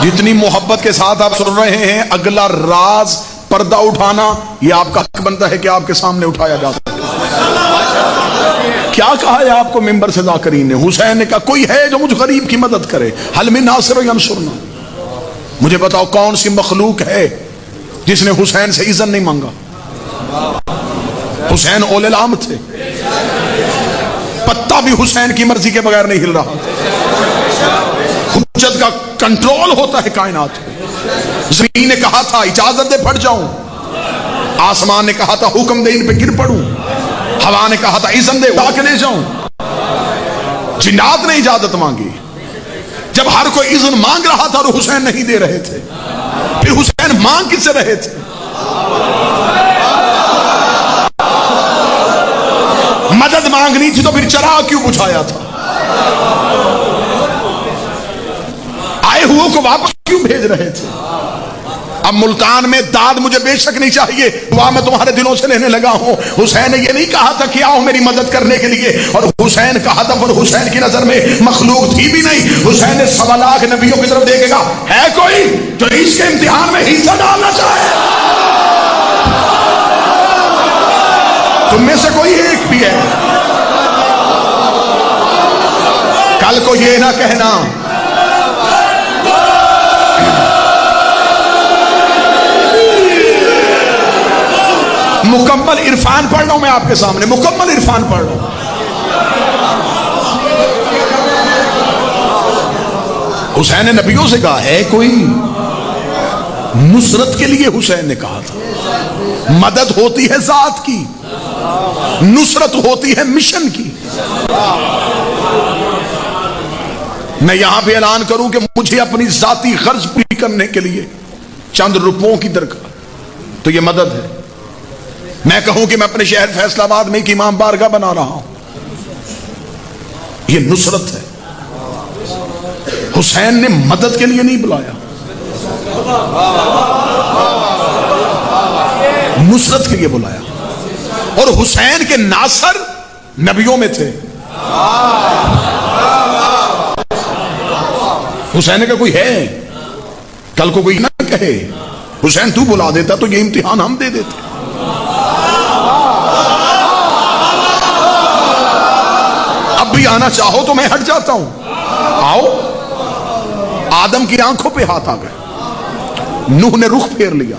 جتنی محبت کے ساتھ آپ سن رہے ہیں، اگلا راز پردہ اٹھانا یہ آپ کا حق بنتا ہے کہ آپ کے سامنے اٹھایا جا سکے۔ کیا کہا ہے آپ کو ممبر سے ذاکرین نے؟ حسین نے کہا کوئی ہے جو مجھ غریب کی مدد کرے؟ حل من ناصر ینصرنا، مجھے بتاؤ کون سی مخلوق ہے جس نے حسین سے اذن نہیں مانگا؟ حسین اولے الامر تھے، پتا بھی حسین کی مرضی کے بغیر نہیں ہل رہا تھا۔ حجت کا کنٹرول ہوتا ہے کائنات میں۔ زمین نے کہا تھا اجازت دے پھٹ جاؤں، آسمان نے کہا تھا حکم دے ان پہ گر پڑوں، ہوا نے کہا تھا اذن دے اڑا کے لے جاؤں، جنات نے اجازت مانگی۔ جب ہر کوئی اذن مانگ رہا تھا تو حسین نہیں دے رہے تھے، پھر حسین مانگ کس سے رہے تھے؟ مدد مانگنی تھی تو پھر چراغ کیوں بجھایا تھا؟ آئے ہوئے کو واپس کیوں بھیج رہے تھے؟ اب ملتان میں داد مجھے بے شک نہیں چاہیے، دعا میں تمہارے دلوں سے لینے لگا ہوں۔ حسین نے یہ نہیں کہا تھا کہ آؤ میری مدد کرنے کے لیے، اور حسین کا ہدف اور حسین کی نظر میں مخلوق تھی بھی نہیں۔ حسین نے 1.25 لاکھ نبیوں کی طرف دیکھے گا، ہے کوئی جو اس کے امتحان میں حصہ ڈالنا چاہے؟ تم میں سے کوئی ایک بھی ہے؟ کل کو یہ نہ کہنا مکمل عرفان پڑھ رہا ہوں میں آپ کے سامنے، مکمل عرفان پڑھ رہا ہوں۔ حسین نے نبیوں سے کہا ہے کوئی؟ نصرت کے لیے حسین نے کہا تھا۔ مدد ہوتی ہے ذات کی، نصرت ہوتی ہے مشن کی۔ میں یہاں پہ اعلان کروں کہ مجھے اپنی ذاتی غرض پوری کرنے کے لیے چند روپوں کی درکار تو یہ مدد ہے۔ میں کہوں کہ میں اپنے شہر فیصل آباد میں ایک امام بارگاہ بنا رہا ہوں، یہ نصرت ہے۔ حسین نے مدد کے لیے نہیں بلایا، نصرت کے لیے بلایا۔ اور حسین کے ناصر نبیوں میں تھے۔ حسین کا کوئی ہے؟ کل کو کوئی نہ کہے حسین تو بلا دیتا تو یہ امتحان ہم دے دیتے۔ اب بھی آنا چاہو تو میں ہٹ جاتا ہوں، آؤ۔ آدم کی آنکھوں پہ ہاتھ آ گئے، نوح نے رخ پھیر لیا،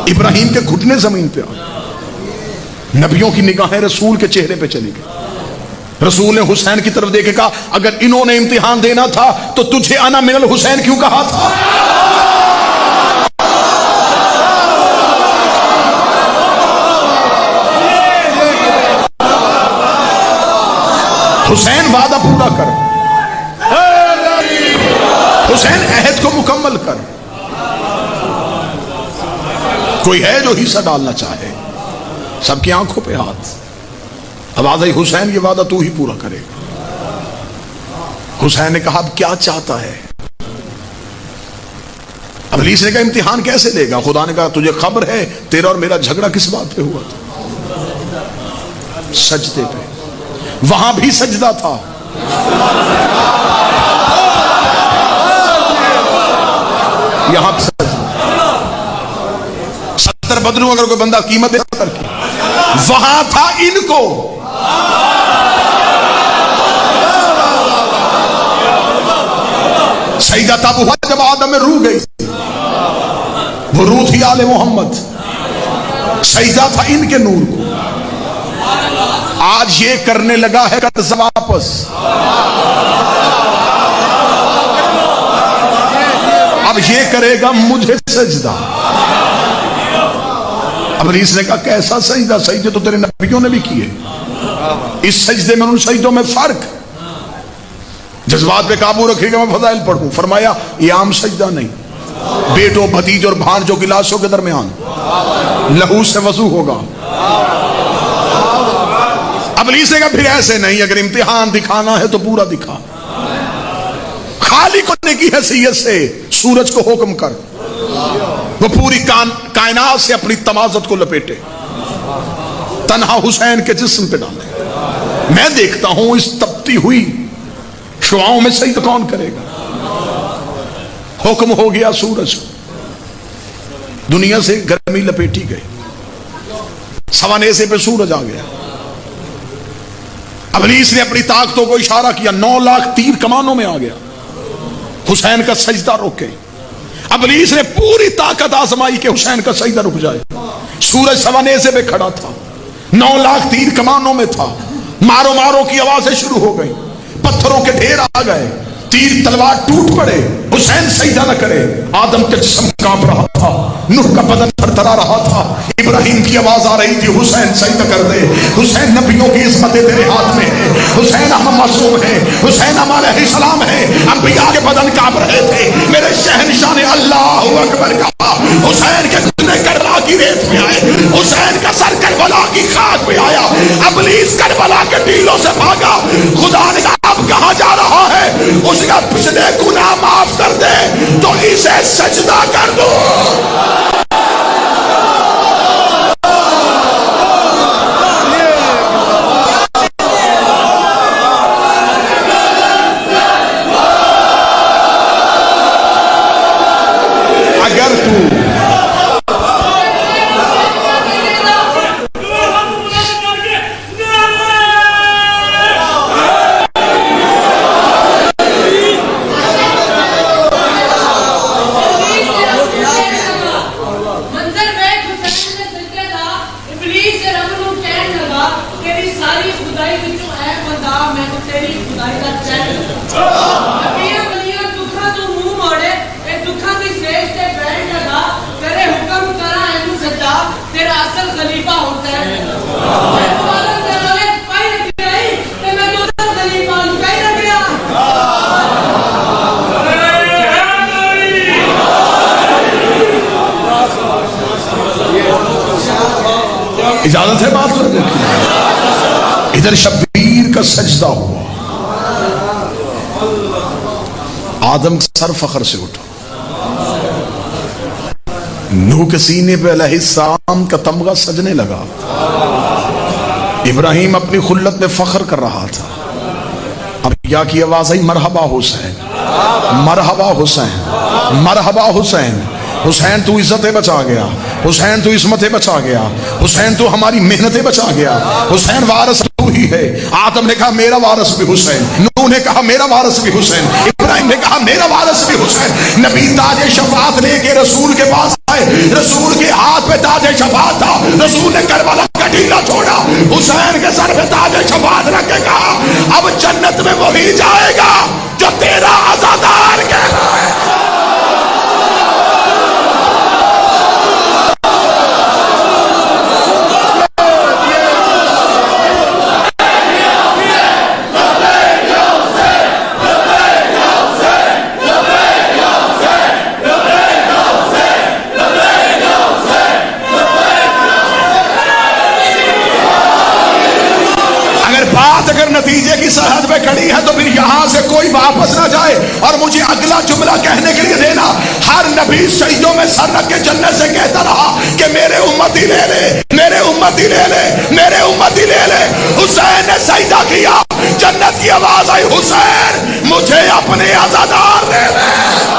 ابراہیم کے گھٹنے زمین پہ آ گئے، نبیوں کی نگاہیں رسول کے چہرے پہ چلی گئی۔ رسول نے حسین کی طرف دیکھ کے کہا اگر انہوں نے امتحان دینا تھا تو تجھے انا من الحسین کیوں کہا تھا؟ حسین وعدہ پورا کر، حسین عہد کو مکمل کر۔ کوئی ہے جو حصہ ڈالنا چاہے؟ سب کی آنکھوں پہ ہاتھ۔ آواز آئی حسین یہ وعدہ تو ہی پورا کرے گا۔ حسین نے کہا اب کیا چاہتا ہے؟ ابلیس نے کہا امتحان کیسے لے گا؟ خدا نے کہا تجھے خبر ہے تیرا اور میرا جھگڑا کس بات پہ ہوا تھا؟ سجدے پہ۔ وہاں بھی سجدہ تھا، یہاں پہ سجدہ۔ 70 بدروں اگر کوئی بندہ قیمت دے کر کی، وہاں تھا ان کو۔ سجدہ تب ہوا جب آدم میں روح گئی، وہ روح تھی آل محمد۔ سجدہ تھا ان کے نور کو۔ آج یہ کرنے لگا ہے قرض واپس۔ اب یہ کرے گا مجھے سجدہ۔ ابلیس نے کہا کیسا سجدہ؟ سجدے تو تیرے نبیوں نے بھی کیے، اس سجدے میں ان سجدوں میں فرق۔ جذبات پہ قابو رکھے گا، میں فضائل پڑھوں۔ فرمایا یہ عام سجدہ نہیں، بیٹوں بھتیجوں اور بھانجوں کی لاشوں کے درمیان لہو سے وضو ہوگا۔ ابلیس نے کہا پھر ایسے نہیں، اگر امتحان دکھانا ہے تو پورا دکھا۔ خالق نے کی حیثیت سے سورج کو حکم کر وہ پوری کائنات سے اپنی تمازت کو لپیٹے، تنہا حسین کے جسم پہ ڈالے۔ میں دیکھتا ہوں اس تپتی ہوئی شعاؤں میں سجدہ کون کرے گا؟ حکم ہو گیا سورج دنیا سے گرمی لپیٹی گئی، سوانیسے پہ سورج آ گیا. ابلیس نے اپنی طاقتوں کو اشارہ کیا، 9 لاکھ تیر کمانوں میں آ گیا. حسین کا سجدہ روکے. ابلیس نے پوری طاقت آزمائی کہ حسین کا سجدہ رک جائے. سورج سوانیسے پہ کھڑا تھا، 9 لاکھ تیر کمانوں میں تھا. مارو مارو کی آوازیں شروع ہو گئی، پتھروں کے ڈھیر آ گئے، تیر تلوار ٹوٹ پڑے. حسین سجدہ نہ کرے. آدم کا جسم کانپ رہا تھا، نوح کا بدن تھرتھرا رہا تھا. ابراہیم کی آواز آ رہی تھی، حسین سجدہ کر دے. حسین نبیوں کی عصمتیں تیرے ہاتھ میں ہیں. حسین ہم معصوم ہیں. حسین ہمارے السلام ہے. انبیاء کے بدن کانپ رہے تھے. میرے شہنشاہ نے اللہ اکبر کہا. حسین کے گھٹنے کربلا کی ریت میں آئے. حسین کا سر کربلا کی خاک پہ آیا. ابلیس کربلا کے ٹیلوں سے بھاگا. خدا نے کہا اب کہاں جا رہا ہے؟ اس کا پچھلے گناہ معاف کر دے تو اسے سجدہ کر دو. اگر تو اجازت ہے بات کرنے کی. ادھر شبیر کا سجدہ ہوا. آدم سر فخر سے اٹھا. نوح کے سینے پہ علیہ السلام کا تمغہ سجنے لگا. ابراہیم اپنی خلت میں فخر کر رہا تھا. اب یا کی آواز آئی، مرحبا حسین، مرحبا حسین، مرحبا حسین. حسین تو عزتیں بچا گیا. حسین تو عصمتیں بچا گیا. حسین تو ہماری محنتیں بچا گیا. حسین وارث تو ہی ہے. آدم نے کہا میرا وارث بھی حسین. نوح نے کہا میرا وارث بھی حسین. ابراہیم نے کہا میرا وارث بھی حسین. نبی تاج شفاعت لے کے رسول کے پاس آئے. رسول کے ہاتھ پہ تاج شفاعت تھا. رسول نے کربلا کا ٹیلا چھوڑا، حسین کے سر پہ تاج شفاعت رکھ کے کہا اب جنت میں وہی جائے گا جو تیرا عزادار کہہ رہا ہے. اگر نتیجے کی سرحد پہ کھڑی ہے تو پھر یہاں سے کوئی واپس نہ جائے. اور مجھے اگلا جملہ کہنے کے لیے دینا، ہر نبی سجدوں میں سر رکھ کے جنت سے کہتا رہا کہ میرے امتی لے لے، میرے امتی لے لے، میرے امتی لے لے. حسین نے سجدہ کیا، جنت کی آواز آئی، حسین مجھے اپنے عزادار لے لے.